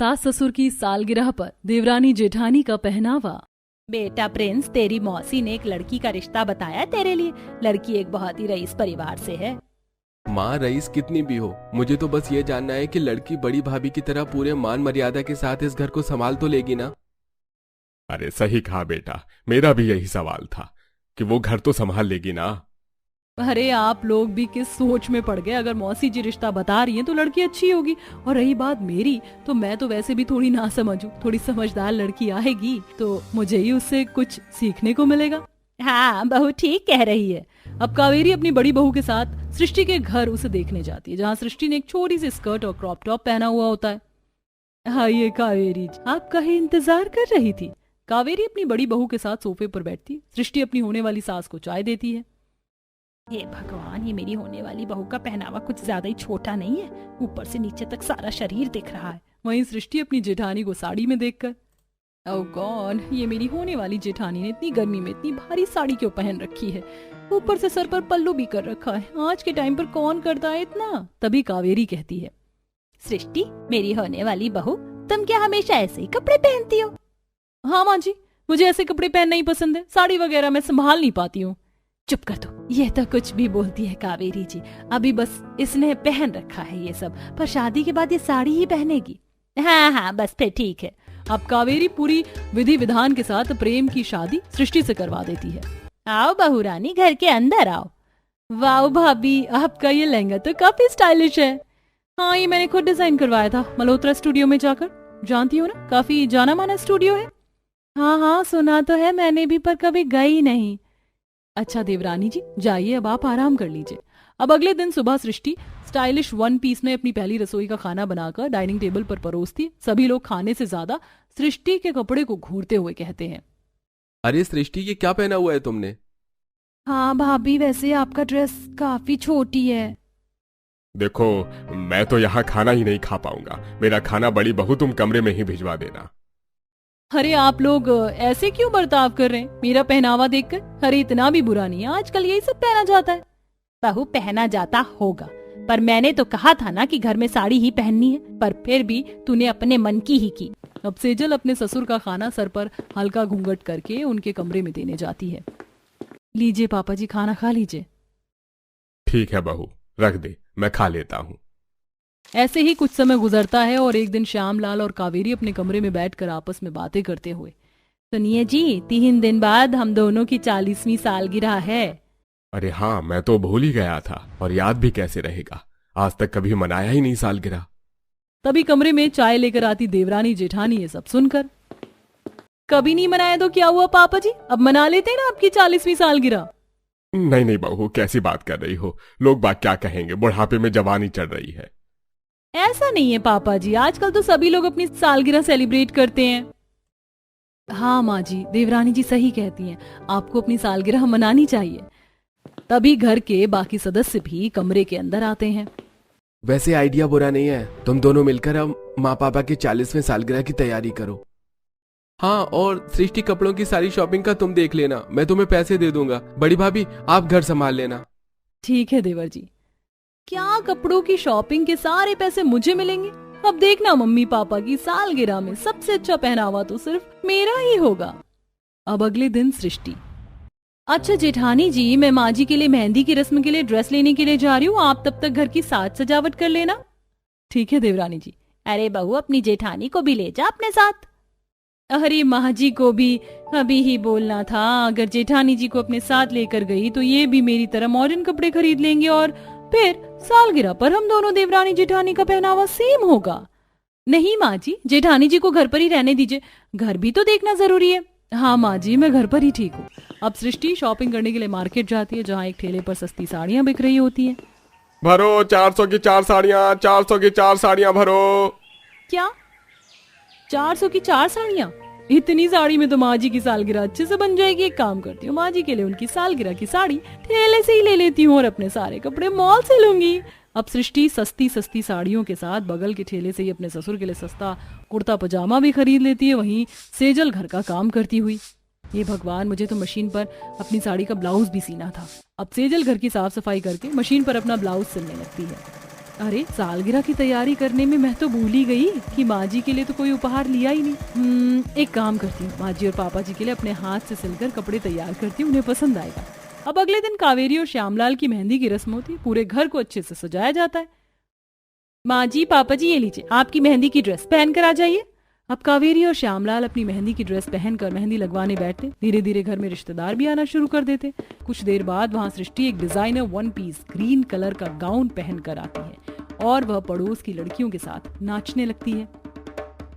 सास ससुर की सालगिरह पर देवरानी जेठानी का पहनावा। बेटा प्रिंस, तेरी मौसी ने एक लड़की का रिश्ता बताया तेरे लिए। लड़की एक बहुत ही रईस परिवार से है। माँ, रईस कितनी भी हो, मुझे तो बस ये जानना है कि लड़की बड़ी भाभी की तरह पूरे मान मर्यादा के साथ इस घर को संभाल तो लेगी ना। अरे सही कहा बेटा, मेरा भी यही सवाल था कि वो घर तो संभाल लेगी ना। अरे आप लोग भी किस सोच में पड़ गए। अगर मौसी जी रिश्ता बता रही हैं तो लड़की अच्छी होगी, और रही बात मेरी, तो मैं तो वैसे भी थोड़ी ना समझूं। थोड़ी समझदार लड़की आएगी तो मुझे ही उससे कुछ सीखने को मिलेगा। हाँ, बहू ठीक कह रही है। अब कावेरी अपनी बड़ी बहू के साथ सृष्टि के घर उसे देखने जाती है, जहाँ सृष्टि ने एक छोटी सी स्कर्ट और क्रॉप टॉप पहना हुआ होता है। हाँ, ये कावेरी जी, आपका ही इंतजार कर रही थी। कावेरी अपनी बड़ी बहू के साथ सोफे पर बैठती है। सृष्टि अपनी होने वाली सास को चाय देती है। हे भगवान, ये मेरी होने वाली बहू का पहनावा कुछ ज्यादा ही छोटा नहीं है? ऊपर से नीचे तक सारा शरीर दिख रहा है। वहीं सृष्टि अपनी जेठानी को साड़ी में देखकर, ओह गॉड, ये मेरी होने वाली जेठानी ने इतनी गर्मी में इतनी भारी साड़ी क्यों पहन रखी है? ऊपर से सर पर पल्लू भी कर रखा है। आज के टाइम पर कौन करता है इतना? तभी कावेरी कहती है, सृष्टि, मेरी होने वाली बहू, तुम क्या हमेशा ऐसे ही कपड़े पहनती हो? हाँ माँ जी, मुझे ऐसे कपड़े पहनना ही पसंद है। साड़ी वगैरह मैं संभाल नहीं पाती हूँ। चुप कर दो, ये तो कुछ भी बोलती है कावेरी जी। अभी बस इसने पहन रखा है ये सब, पर शादी के बाद ये साड़ी ही पहनेगी। हाँ, बस फिर ठीक है। अब कावेरी पूरी विधि विधान के साथ प्रेम की शादी सृष्टि से करवा देती है। आओ बहू रानी, घर के अंदर आओ। वाह भाभी, आपका ये लहंगा तो काफी स्टाइलिश है। हाँ, ये मैंने खुद डिजाइन करवाया था मल्होत्रा स्टूडियो में जाकर। जानती हो ना, काफी जाना माना स्टूडियो है। हाँ, सुना तो है मैंने भी, पर कभी गई नहीं। अच्छा देवरानी जी, जाइए, अब आप आराम कर लीजिए। अब अगले दिन सुबह सृष्टि स्टाइलिश वन पीस में अपनी पहली रसोई का खाना बनाकर डाइनिंग टेबल पर परोसती। सभी लोग खाने से ज्यादा सृष्टि के कपड़े को घूरते हुए कहते हैं, अरे सृष्टि, ये क्या पहना हुआ है तुमने? हाँ भाभी, वैसे आपका ड्रेस काफी छोटी है। देखो, मैं तो यहाँ खाना ही नहीं खा पाऊंगा। मेरा खाना बड़ी बहू तुम कमरे में ही भिजवा देना। अरे आप लोग ऐसे क्यों बर्ताव कर रहे हैं मेरा पहनावा देखकर? अरे इतना भी बुरा नहीं है, आजकल यही सब पहना जाता है। बहू, पहना जाता होगा, पर मैंने तो कहा था ना कि घर में साड़ी ही पहननी है, पर फिर भी तूने अपने मन की ही की। अब सेजल अपने ससुर का खाना सर पर हल्का घूंघट करके उनके कमरे में देने जाती है। लीजिए पापा जी, खाना खा लीजिए। ठीक है बहू, रख दे, मैं खा लेता हूँ। ऐसे ही कुछ समय गुजरता है और एक दिन श्यामलाल और कावेरी अपने कमरे में बैठकर आपस में बातें करते हुए, सुनिए जी, 3 दिन बाद हम दोनों की 40वीं सालगिरह है। अरे हाँ, मैं तो भूल ही गया था, और याद भी कैसे रहेगा, आज तक कभी मनाया ही नहीं सालगिरह। तभी कमरे में चाय लेकर आती देवरानी जेठानी ये सब सुनकर, कभी नहीं मनाया तो क्या हुआ पापा जी, अब मना लेते हैं ना आपकी 40वीं सालगिरह। नहीं बहू, कैसी बात कर रही हो? लोग बात क्या कहेंगे, बुढ़ापे में जवानी चढ़ रही है। ऐसा नहीं है पापा जी, आजकल तो सभी लोग अपनी सालगिरह सेलिब्रेट करते हैं। हाँ माँ जी, देवरानी जी सही कहती हैं, आपको अपनी सालगिरह मनानी चाहिए। तभी घर के बाकी सदस्य भी कमरे के अंदर आते हैं। वैसे आइडिया बुरा नहीं है, तुम दोनों मिलकर अब माँ पापा के 40वें सालगिरह की तैयारी करो। हाँ, और सृष्टि, कपड़ों की सारी शॉपिंग का तुम देख लेना, मैं तुम्हें पैसे दे दूंगा। बड़ी भाभी, आप घर संभाल लेना। ठीक है देवर जी। क्या कपड़ों की शॉपिंग के सारे पैसे मुझे मिलेंगे? अब देखना मम्मी पापा की सालगिरह में सबसे अच्छा पहनावा तो सिर्फ मेरा ही होगा। अब अगले दिन सृष्टि, अच्छा जेठानी जी, मैं माँ जी के लिए मेहंदी की रस्म के लिए ड्रेस लेने के लिए जा रही हूँ, आप तब तक घर की साज सजावट कर लेना। ठीक है देवरानी जी। अरे बहू, अपनी जेठानी को भी ले जा अपने साथ। अरे माँ जी को भी अभी ही बोलना था, अगर जेठानी जी को अपने साथ लेकर गई तो ये भी मेरी तरह मॉडर्न कपड़े खरीद लेंगे और फिर सालगिरह पर हम दोनों देवरानी जेठानी का पहनावा सेम होगा। नहीं माँ जी, जेठानी जी को घर पर ही रहने दीजिए, घर भी तो देखना जरूरी है। हाँ माँ जी, मैं घर पर ही ठीक हूँ। अब सृष्टि शॉपिंग करने के लिए मार्केट जाती है, जहाँ एक ठेले पर सस्ती साड़ियाँ बिक रही होती हैं। भरो 400 की 4 साड़ियाँ, 400 की 4 साड़ियाँ भरो। क्या 400 की 4 साड़ियाँ? इतनी साड़ी में तो माँ जी की सालगिरह अच्छे से बन जाएगी। एक काम करती हूँ, माँ जी के लिए उनकी सालगिरह की साड़ी ठेले से ही ले लेती हूँ और अपने सारे कपड़े मॉल से लूंगी। अब सृष्टि सस्ती सस्ती साड़ियों के साथ बगल के ठेले से ही अपने ससुर के लिए सस्ता कुर्ता पजामा भी खरीद लेती है। वहीं सेजल घर का काम करती हुई, ये भगवान, मुझे तो मशीन पर अपनी साड़ी का ब्लाउज भी सीना था। अब सेजल घर की साफ सफाई करके मशीन पर अपना ब्लाउज सिलने लगती है। अरे सालगिरह की तैयारी करने में मैं तो भूल ही गई कि माँ जी के लिए तो कोई उपहार लिया ही नहीं। एक काम करती हूँ, माँ जी और पापा जी के लिए अपने हाथ से सिलकर कपड़े तैयार करती हूँ, उन्हें पसंद आएगा। अब अगले दिन कावेरी और श्यामलाल की मेहंदी की रस्म होती, पूरे घर को अच्छे से सजाया जाता है। माँ जी पापा जी ये लीजिए आपकी मेहंदी की ड्रेस, पहन कर आ जाइए। अब कावेरी और श्यामलाल अपनी मेहंदी की ड्रेस पहनकर मेहंदी लगवाने बैठते। धीरे धीरे घर में रिश्तेदार भी आना शुरू कर देते। कुछ देर बाद वहाँ सृष्टि एक डिजाइनर 1 पीस ग्रीन कलर का गाउन पहन कर आती है और वह पड़ोस की लड़कियों के साथ नाचने लगती है।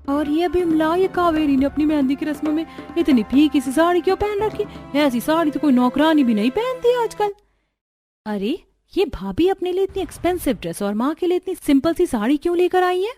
और ये बिमला, ये कावेरी ने अपनी मेहंदी की रस्म में इतनी फीकी सी साड़ी क्यों पहन रखी? ऐसी साड़ी तो कोई नौकरानी भी नहीं पहनती आजकल। अरे ये भाभी अपने लिए इतनी एक्सपेंसिव ड्रेस और माँ के लिए इतनी सिंपल सी साड़ी क्यों लेकर आई है?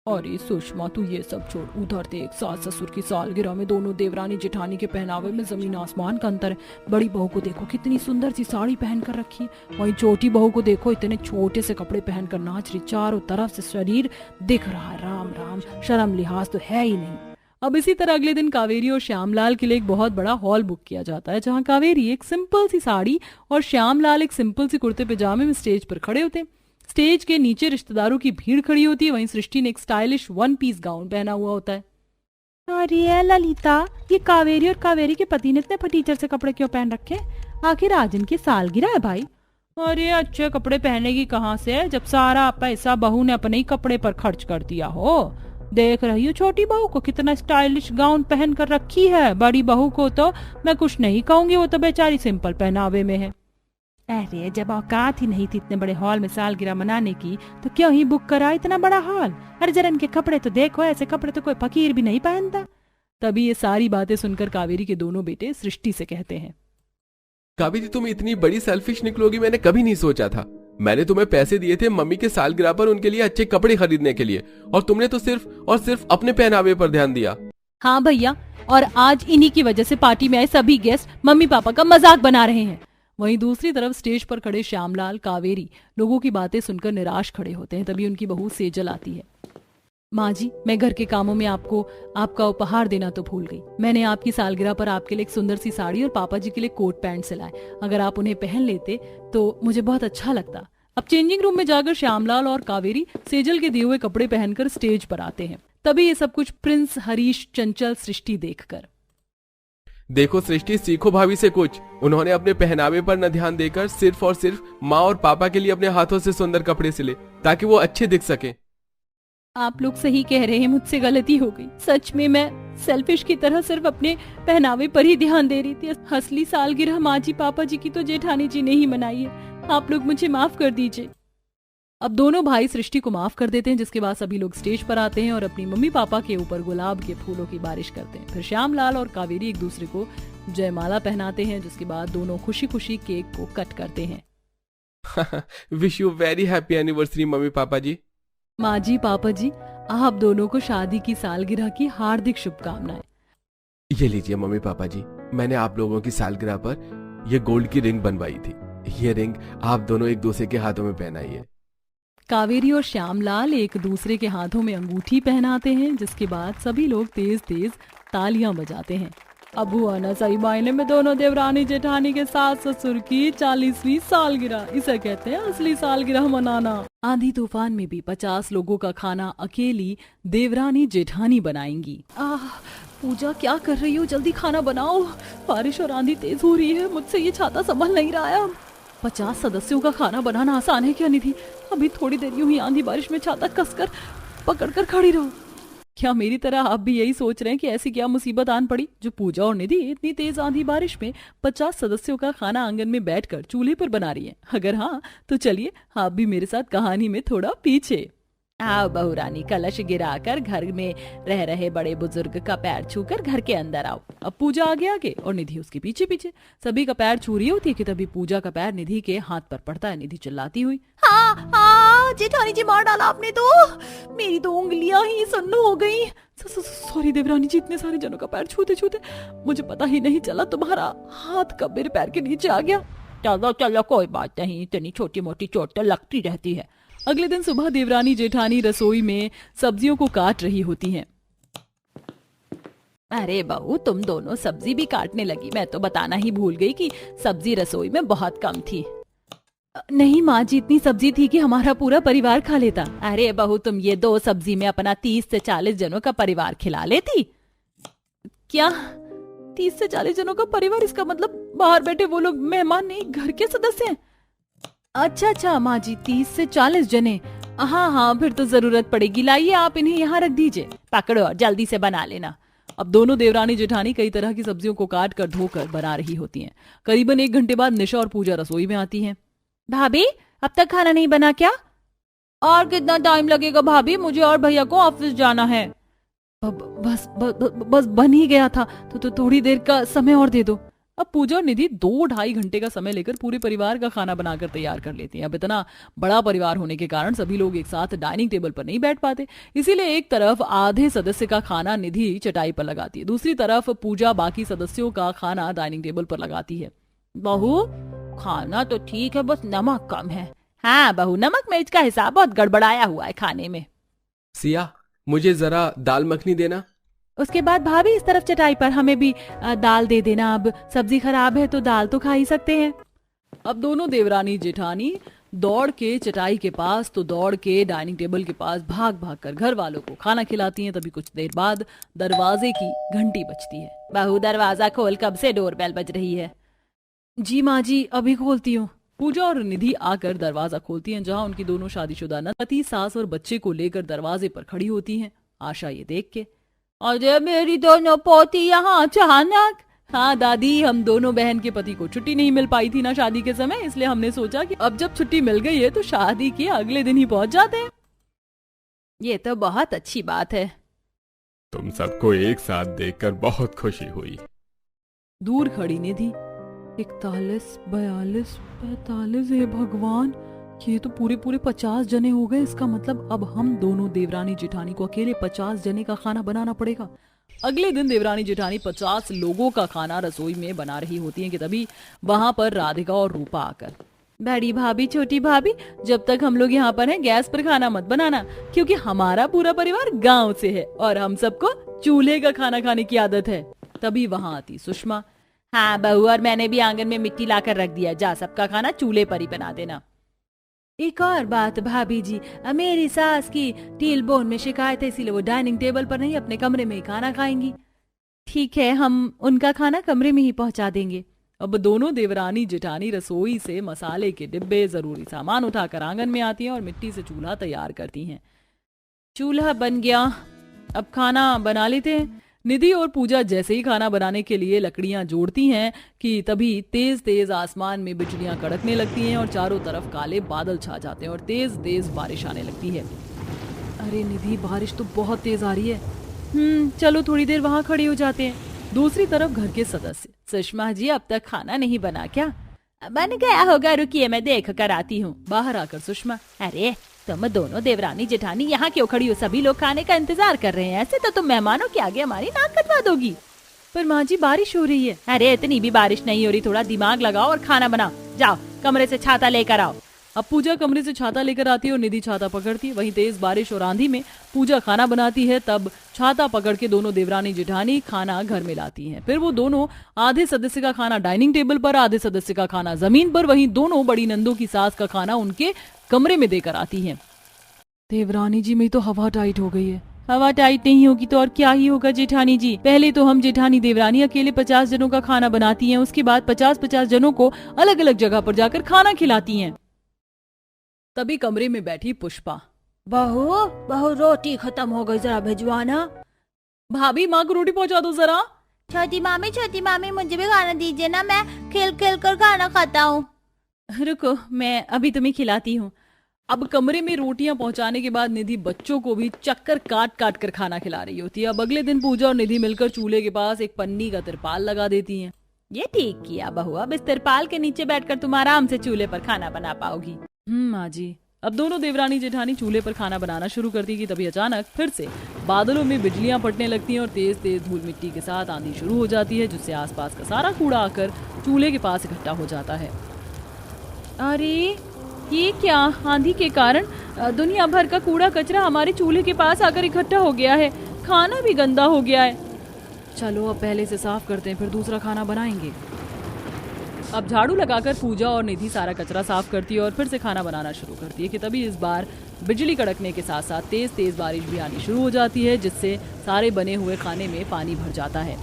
अरे सुषमा तू ये सब छोड़, उधर देख सास ससुर की सालगिरह में दोनों देवरानी जेठानी के पहनावे में जमीन आसमान का अंतर है। बड़ी बहू को देखो कितनी सुंदर सी साड़ी पहन कर रखी है, वहीं छोटी बहू को देखो इतने छोटे से कपड़े पहनकर नाच रही, चारों तरफ से शरीर दिख रहा है। राम राम, शर्म लिहाज तो है ही नहीं। अब इसी तरह अगले दिन कावेरी और श्यामलाल के लिए एक बहुत बड़ा हॉल बुक किया जाता है, जहाँ कावेरी एक सिंपल सी साड़ी और श्यामलाल एक सिंपल सी कुर्ते पजामे में स्टेज पर खड़े होते हैं। स्टेज के नीचे रिश्तेदारों की भीड़ खड़ी होती है, वहीं सृष्टि ने एक स्टाइलिश 1 पीस गाउन पहना हुआ होता है। अरे ललिता, ये कावेरी और कावेरी के पति ने इतने फटीचर से कपड़े क्यों पहन रखे? आखिर आज इनकी सालगिरह है भाई। अरे अच्छे कपड़े पहनेगी कहाँ से, जब सारा पैसा बहू ने अपने ही कपड़े पर खर्च कर दिया हो। देख रही हो छोटी बहू को कितना स्टाइलिश गाउन पहन कर रखी है। बड़ी बहू को तो मैं कुछ नहीं कहूंगी, वो तो बेचारी सिंपल पहनावे में है। अरे जब औकात ही नहीं थी इतने बड़े हॉल में सालगिरह मनाने की तो क्यों ही बुक करा इतना बड़ा हॉल? अरे जरा इनके कपड़े तो देखो, ऐसे कपड़े तो कोई फकीर भी नहीं पहनता। तभी ये सारी बातें सुनकर कावेरी के दोनों बेटे सृष्टि से कहते हैं, कावेरी तुम इतनी बड़ी सेल्फिश निकलोगी मैंने कभी नहीं सोचा था। मैंने तुम्हें पैसे दिए थे मम्मी के सालगिरह पर उनके लिए अच्छे कपड़े खरीदने के लिए, और तुमने तो सिर्फ और सिर्फ अपने पहनावे पर ध्यान दिया। हाँ भैया, और आज इन्हीं की वजह से पार्टी में आए सभी गेस्ट मम्मी पापा का मजाक बना रहे हैं। वहीं दूसरी तरफ स्टेज पर खड़े श्यामलाल कावेरी लोगों की बातें सुनकर निराश खड़े होते हैं। तभी उनकी बहू सेजल आती है। माँ जी, मैं घर के कामों में आपको आपका उपहार देना तो भूल गई। मैंने आपकी सालगिरह पर आपके लिए एक सुंदर सी साड़ी और पापा जी के लिए कोट पैंट सिलाए। अगर आप उन्हें पहन लेते तो मुझे बहुत अच्छा लगता। अब चेंजिंग रूम में जाकर श्यामलाल और कावेरी सेजल के दिए हुए कपड़े पहनकर स्टेज पर आते हैं। तभी ये सब कुछ प्रिंस हरीश, चंचल, सृष्टि देखकर, देखो सृष्टि, सीखो भाभी से कुछ। उन्होंने अपने पहनावे पर न ध्यान देकर सिर्फ और सिर्फ माँ और पापा के लिए अपने हाथों से सुंदर कपड़े सिले ताकि वो अच्छे दिख सके। आप लोग सही कह रहे हैं, मुझसे गलती हो गई। सच में मैं सेल्फिश की तरह सिर्फ अपने पहनावे पर ही ध्यान दे रही थी। असली सालगिरह माँ जी पापा जी की तो जेठानी जी ने ही मनाई है। आप लोग मुझे माफ कर दीजिए। अब दोनों भाई सृष्टि को माफ कर देते हैं, जिसके बाद सभी लोग स्टेज पर आते हैं और अपनी मम्मी पापा के ऊपर गुलाब के फूलों की बारिश करते हैं। फिर श्यामलाल और कावेरी एक दूसरे को जयमाला पहनाते हैं, जिसके बाद दोनों खुशी खुशी केक को कट करते हैं। Wish you very happy anniversary मम्मी पापा जी। माँ जी पापा जी, आप दोनों को शादी की सालगिरह की हार्दिक शुभकामनाएं। ये लीजिए मम्मी पापा जी, मैंने आप लोगों की सालगिरह पर ये गोल्ड की रिंग बनवाई थी। ये रिंग आप दोनों एक दूसरे के हाथों में पहनाइए। कावेरी और श्यामलाल एक दूसरे के हाथों में अंगूठी पहनाते हैं, जिसके बाद सभी लोग तेज तेज तालियां बजाते हैं। अब हुआ ना सही मायने में दोनों देवरानी जेठानी के सास ससुर की 40वीं सालगिरह। इसे कहते हैं असली सालगिरह मनाना। आंधी तूफान में भी 50 लोगों का खाना अकेली देवरानी जेठानी बनाएंगी। पूजा क्या कर रही हो, जल्दी खाना बनाओ। बारिश और आंधी तेज हो रही है, मुझसे ये छाता संभल नहीं रहा है। 50 सदस्यों का खाना बनाना आसान है क्या निधि? अभी थोड़ी देर यूं ही आंधी बारिश में छाता कसकर पकड़कर खड़ी रहो। क्या मेरी तरह आप भी यही सोच रहे हैं कि ऐसी क्या मुसीबत आन पड़ी जो पूजा और निधि इतनी तेज आंधी बारिश में 50 सदस्यों का खाना आंगन में बैठकर चूल्हे पर बना रही हैं? अगर हाँ तो चलिए आप भी मेरे साथ कहानी में थोड़ा पीछे आओ। बहुरानी कलश गिराकर घर में रह रहे बड़े बुजुर्ग का पैर छूकर घर के अंदर आओ। अब पूजा आगे आगे और निधि उसके पीछे पीछे। सभी का पैर छू रही होती है कि तभी पूजा का पैर निधि के हाथ पर पड़ता है। निधि चिल्लाती हुई, हाँ जेठानी जी मार डाला आपने तो, मेरी तो उंगलियां ही सन्नो हो गई। सॉरी देवरानी जी, इतने सारे जनों का पैर छूते छूते मुझे पता ही नहीं चला तुम्हारा हाथ कब मेरे पैर के नीचे आ गया। चलो चलो कोई बात नहीं, इतनी छोटी मोटी चोट तो लगती रहती है। अगले दिन सुबह देवरानी जेठानी रसोई में सब्जियों को काट रही होती हैं। अरे बहू, तुम दोनों सब्जी भी काटने लगी। मैं तो बताना ही भूल गई कि सब्जी रसोई में बहुत कम थी। नहीं माँ जी, इतनी सब्जी थी कि हमारा पूरा परिवार खा लेता। अरे बहू, तुम ये 2 सब्जी में अपना 30 से 40 जनों का परिवार खिला लेती। क्या 30 से 40 जनों का परिवार? इसका मतलब बाहर बैठे वो लोग मेहमान नहीं, घर के सदस्य हैं। अच्छा माँ जी, 30 से 40 जने। हाँ, फिर तो जरूरत पड़ेगी। लाइए, आप इन्हें यहाँ रख दीजिए। पकड़ो और जल्दी से बना लेना। अब दोनों देवरानी जेठानी कई तरह की सब्जियों को काट कर धोकर बना रही होती हैं। करीबन 1 घंटे बाद निशा और पूजा रसोई में आती हैं। भाभी, अब तक खाना नहीं बना क्या? और कितना टाइम लगेगा भाभी? मुझे और भैया को ऑफिस जाना है। बस बन ही गया था, तो थोड़ी देर का समय और दे दो। अब पूजा और निधि 2-2.5 घंटे का समय लेकर पूरे परिवार का खाना बनाकर तैयार कर लेती हैं। अब इतना बड़ा परिवार होने के कारण सभी लोग एक साथ डाइनिंग टेबल पर नहीं बैठ पाते, इसीलिए एक तरफ आधे सदस्य का खाना निधि चटाई पर लगाती है, दूसरी तरफ पूजा बाकी सदस्यों का खाना डाइनिंग टेबल पर लगाती है। बहू, खाना तो ठीक है, बस नमक कम है। हाँ बहू, नमक मिर्च का हिसाब बहुत गड़बड़ाया हुआ है खाने में। सिया, मुझे जरा दाल मखनी देना। उसके बाद भाभी इस तरफ चटाई पर हमें भी दाल दे देना। अब सब्जी खराब है तो दाल तो खा ही सकते हैं। अब दोनों देवरानी जेठानी दौड़ के चटाई के पास तो दौड़ के डाइनिंग टेबल के पास भाग भाग कर घर वालों को खाना खिलाती हैं। तभी कुछ देर बाद दरवाजे की घंटी बजती है। बहू, दरवाजा खोल, कब से डोरबेल बज रही है? जी माँ जी, अभी खोलती हूँ। पूजा और निधि आकर दरवाजा खोलती हैं, जहाँ उनकी दोनों शादीशुदा पति, सास और बच्चे को लेकर दरवाजे पर खड़ी होती हैं। आशा ये देख के, अरे मेरी दोनों पोती यहाँ अचानक। हाँ दादी, हम दोनों बहन के पति को छुट्टी नहीं मिल पाई थी ना शादी के समय, इसलिए हमने सोचा कि अब जब छुट्टी मिल गई है तो शादी के अगले दिन ही पहुंच जाते हैं। ये तो बहुत अच्छी बात है। तुम सबको एक साथ देखकर बहुत खुशी हुई। दूर खड़ी निधि, 41, 42, 45, हे भगवान, ये तो पूरे 50 जने हो गए। इसका मतलब अब हम दोनों देवरानी जेठानी को अकेले 50 जने का खाना बनाना पड़ेगा। अगले दिन देवरानी जेठानी 50 लोगों का खाना रसोई में बना रही होती हैं कि तभी वहां पर राधिका और रूपा आकर, बड़ी भाभी, छोटी भाभी, जब तक हम लोग यहाँ पर हैं गैस पर खाना मत बनाना, क्योंकि हमारा पूरा परिवार गाँव से है और हम सबको चूल्हे का खाना खाने की आदत है। तभी वहां आती सुषमा, हाँ बहू, और मैंने भी आंगन में मिट्टी लाकर रख दिया, जा सबका खाना चूल्हे पर ही बना देना। एक और बात भाभी जी, मेरी सास की टील बोन में शिकायत है, इसीलिए वो डाइनिंग टेबल पर नहीं अपने कमरे में ही खाना खाएंगी। ठीक है, हम उनका खाना कमरे में ही पहुंचा देंगे। अब दोनों देवरानी जेठानी रसोई से मसाले के डिब्बे, जरूरी सामान उठाकर आंगन में आती हैं और मिट्टी से चूल्हा तैयार करती हैं। चूल्हा बन गया, अब खाना बना लेते हैं। निधि और पूजा जैसे ही खाना बनाने के लिए लकड़ियां जोड़ती हैं कि तभी तेज तेज आसमान में बिजलियां कड़कने लगती हैं और चारों तरफ काले बादल छा जाते हैं और तेज तेज बारिश आने लगती है। अरे निधि, बारिश तो बहुत तेज आ रही है। चलो थोड़ी देर वहां खड़े हो जाते हैं। दूसरी तरफ घर के सदस्य, सुषमा जी, अब तक खाना नहीं बना क्या? बन गया होगा, रुकिए मैं देख कर आती हूँ। बाहर आकर सुषमा, अरे तुम दोनों देवरानी जेठानी यहाँ क्यों खड़ी हो? सभी लोग खाने का इंतजार कर रहे हैं, ऐसे तो तुम मेहमानों के आगे हमारी नाक कटवा दोगी। पर माँ जी, बारिश हो रही है। अरे इतनी भी बारिश नहीं हो रही, थोड़ा दिमाग लगाओ और खाना बनाओ। जाओ कमरे से छाता लेकर आओ। अब पूजा कमरे से छाता लेकर आती है और निधि छाता पकड़ती है। वहीं तेज बारिश और आंधी में पूजा खाना बनाती है, तब छाता पकड़ के दोनों देवरानी जेठानी खाना घर में लाती हैं। फिर वो दोनों आधे सदस्य का खाना डाइनिंग टेबल पर, आधे सदस्य का खाना जमीन पर, वहीं दोनों बड़ी नंदों की सास का खाना उनके कमरे में देकर आती हैं। देवरानी जी, मेरी तो हवा टाइट हो गई है। हवा टाइट नहीं होगी तो और क्या ही होगा जेठानी जी। पहले तो हम जेठानी देवरानी अकेले 50 जनों का खाना बनाती हैं, उसके बाद 50-50 जनों को अलग अलग जगह पर जाकर खाना खिलाती हैं। तभी कमरे में बैठी पुष्पा, बहू रोटी खत्म हो गई, जरा भिजवाना। भाभी, माँ को रोटी पहुँचा दो जरा। छोटी मामी मुझे भी खाना दीजिए ना, मैं खेल खेल कर खाना खाता हूँ। रुको, मैं अभी तुम्हें खिलाती हूँ। अब कमरे में रोटियां पहुंचाने के बाद निधि बच्चों को भी चक्कर काट काट कर खाना खिला रही होती है। अब अगले दिन पूजा और निधि मिलकर चूल्हे के पास एक पन्नी का तिरपाल लगा देती हैं। ये ठीक किया बहू, अब इस तिरपाल के नीचे बैठकर तुम आराम से चूल्हे पर खाना बना पाओगी। माँ जी। अब दोनों देवरानी जेठानी चूल्हे पर खाना बनाना शुरू करती कि तभी अचानक फिर से बादलों में बिजलियां फटने लगती हैं और तेज तेज धूल मिट्टी के साथ आंधी शुरू हो जाती है, जिससे आसपास का सारा कूड़ा आकर चूल्हे के पास इकट्ठा हो जाता है। अरे ये क्या, आंधी के कारण दुनिया भर का कूड़ा कचरा हमारे चूल्हे के पास आकर इकट्ठा हो गया है, खाना भी गंदा हो गया है। चलो अब पहले से साफ करते हैं, फिर दूसरा खाना बनाएंगे। अब झाड़ू लगाकर पूजा और निधि सारा कचरा साफ करती है और फिर से खाना बनाना शुरू करती है कि तभी इस बार बिजली कड़कने के साथ साथ तेज तेज बारिश भी आनी शुरू हो जाती है, जिससे सारे बने हुए खाने में पानी भर जाता है।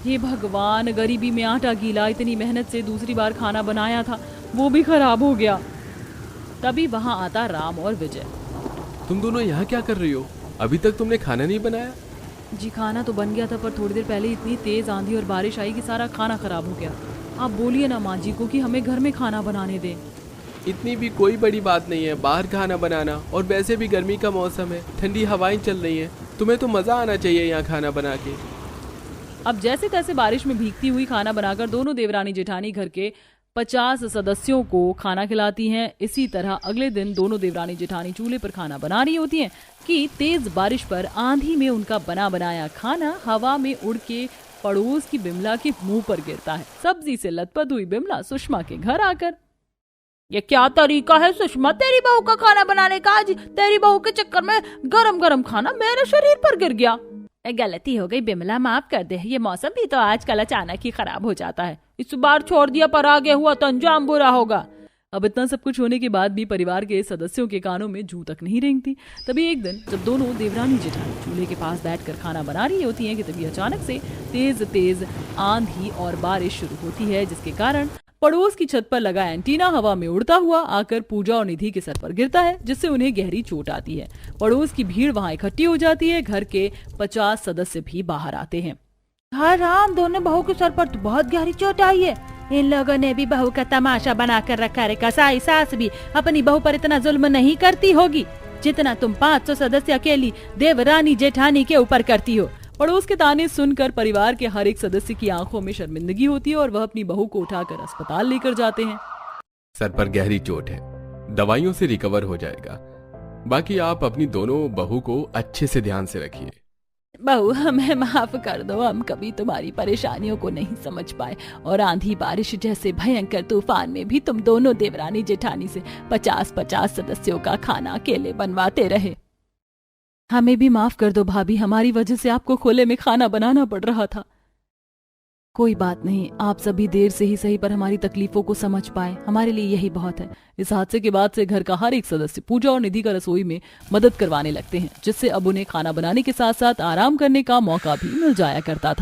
हे भगवान, गरीबी में आटा गीला, इतनी मेहनत से दूसरी बार खाना बनाया था वो भी खराब हो गया। तभी वहां आता राम और विजय। तुम दोनों यहाँ क्या कर रही हो? अभी तक तुमने खाना नहीं बनाया? जी खाना तो बन गया था, पर थोड़ी देर पहले इतनी तेज आंधी और बारिश आई कि सारा खाना खराब हो गया। आप बोलिए ना माँ जी को कि हमें घर में खाना बनाने दें। इतनी भी कोई बड़ी बात नहीं है बाहर खाना बनाना, और वैसे भी गर्मी का मौसम है, ठंडी हवाएं चल रही हैं, तुम्हें तो मज़ा आना चाहिए यहाँ खाना बना के। अब जैसे तैसे बारिश में भीगती हुई खाना बनाकर दोनों देवरानी जेठानी घर के 50 सदस्यों को खाना खिलाती हैं। इसी तरह अगले दिन दोनों देवरानी जेठानी चूल्हे पर खाना बना रही होती हैं कि तेज बारिश पर आंधी में उनका बना बनाया खाना हवा में उड़ के पड़ोस की बिमला के मुंह पर गिरता है। सब्जी से लथपथ हुई बिमला सुषमा के घर आकर, ये क्या तरीका है सुषमा तेरी बहू का खाना बनाने का? आज तेरी बहू के चक्कर में गरम गरम खाना मेरे शरीर पर गिर गया। गलती हो गई बिमला, माफ कर दे। ये मौसम भी तो आजकल अचानक ही खराब हो जाता है। इस बार छोड़ दिया पर आगे हुआ तो अंजाम बुरा होगा। अब इतना सब कुछ होने के बाद भी परिवार के सदस्यों के कानों में जूं तक नहीं रेंगती। तभी एक दिन जब दोनों देवरानी जेठानी चूल्हे के पास बैठकर खाना बना रही होती हैं कि तभी अचानक से तेज तेज आंधी और बारिश शुरू होती है, जिसके कारण पड़ोस की छत पर लगा एंटीना हवा में उड़ता हुआ आकर पूजा और निधि के सर पर गिरता है, जिससे उन्हें गहरी चोट आती है। पड़ोस की भीड़ वहां इकट्ठी हो जाती है। घर के 50 सदस्य भी बाहर आते हैं। हाँ राम, दोनों बहू के सर पर तो बहुत गहरी चोट आई है। इन लोगों ने भी बहू का तमाशा बना कर रखा है। कसाई सास भी अपनी बहू पर इतना जुल्म नहीं करती होगी जितना तुम 500 सदस्य अकेली देवरानी जेठानी के ऊपर करती हो। पड़ोस के ताने सुनकर परिवार के हर एक सदस्य की आंखों में शर्मिंदगी होती है और वह अपनी बहू को उठाकर अस्पताल लेकर जाते हैं। सर पर गहरी चोट है, दवाइयों से रिकवर हो जाएगा। बाकी आप अपनी दोनों बहू को अच्छे से ध्यान से रखिए। बहू हमें माफ कर दो, हम कभी तुम्हारी परेशानियों को नहीं समझ पाए और आंधी बारिश जैसे भयंकर तूफान में भी तुम दोनों देवरानी जेठानी से 50-50 सदस्यों का खाना अकेले बनवाते रहे। हमें भी माफ कर दो भाभी, हमारी वजह से आपको खुले में खाना बनाना पड़ रहा था। कोई बात नहीं, आप सभी देर से ही सही पर हमारी तकलीफों को समझ पाए, हमारे लिए यही बहुत है। इस हादसे के बाद से घर का हर एक सदस्य पूजा और निधि का रसोई में मदद करवाने लगते हैं, जिससे अब उन्हें खाना बनाने के साथ साथ आराम करने का मौका भी मिल जाया करता था।